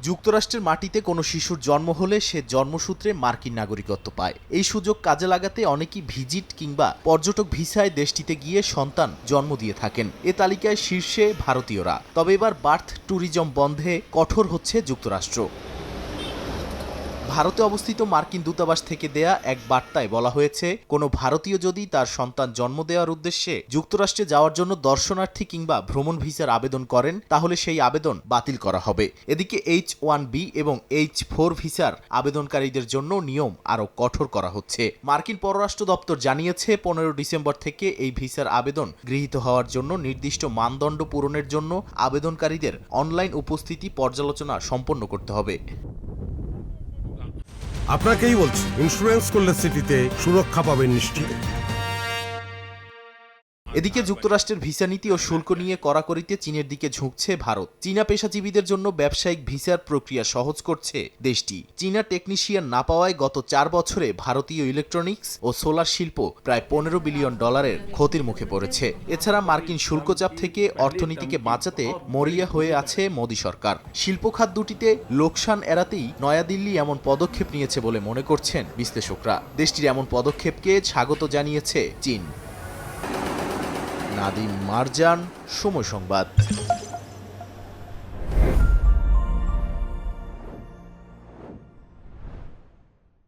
যুক্তরাষ্ট্রের মাটিতে কোনো শিশুর জন্ম হলে সে জন্মসূত্রে মার্কিন নাগরিকত্ব পায়। এই সুযোগ কাজে লাগাতে অনেকেই ভিজিট কিংবা পর্যটক ভিসায় দেশটিতে গিয়ে সন্তান জন্ম দিয়ে থাকেন। এ তালিকায় শীর্ষে ভারতীয়রা। তবে এবার বার্থ ট্যুরিজম বন্ধে কঠোর হচ্ছে যুক্তরাষ্ট্র। ভারতে অবস্থিত মার্কিন দূতাবাস থেকে দেয়া এক বার্তায় বলা হয়েছে, কোনো ভারতীয় যদি তার সন্তান জন্ম দেওয়ার উদ্দেশ্যে যুক্তরাষ্ট্রে যাওয়ার জন্য দর্শনার্থী কিংবা ভ্রমণ ভিসার আবেদন করেন তাহলে সেই আবেদন বাতিল করা হবে। এদিকে H-1B এবং H-4 ভিসার আবেদনকারীদের জন্য নিয়ম আরও কঠোর করা হচ্ছে। মার্কিন পররাষ্ট্র দপ্তর জানিয়েছে 15 ডিসেম্বর থেকে এই ভিসার আবেদন গৃহীত হওয়ার জন্য নির্দিষ্ট মানদণ্ড পূরণের জন্য আবেদনকারীদের অনলাইন উপস্থিতি পর্যালোচনা সম্পন্ন করতে হবে। আপনাকেই বলছি, ইন্স্যুরেন্স করলে সিটিতে সুরক্ষা পাবেন নিশ্চিত। এদিকে যুক্তরাষ্ট্রের ভিসা নীতি ও শুল্ক নিয়ে কড়াকড়িতে চীনের দিকে ঝুঁকছে ভারত। চীনা পেশাজীবীদের জন্য ব্যবসায়িক ভিসার প্রক্রিয়া সহজ করছে দেশটি। চীনা টেকনিশিয়ান না পাওয়ায় গত 4 বছরে ভারতীয় ইলেকট্রনিক্স ও সোলার শিল্প প্রায় $15 বিলিয়ন ক্ষতির মুখে পড়েছে। এছাড়া মার্কিন শুল্কচাপ থেকে অর্থনীতিকে বাঁচাতে মরিয়া হয়ে আছে মোদি সরকার। শিল্প খাত দুটিতে লোকসান এড়াতেই নয়াদিল্লি এমন পদক্ষেপ নিয়েছে বলে মনে করছেন বিশ্লেষকরা। দেশটির এমন পদক্ষেপকে স্বাগত জানিয়েছে চীন। নাদিম মারজান, সময় সংবাদ।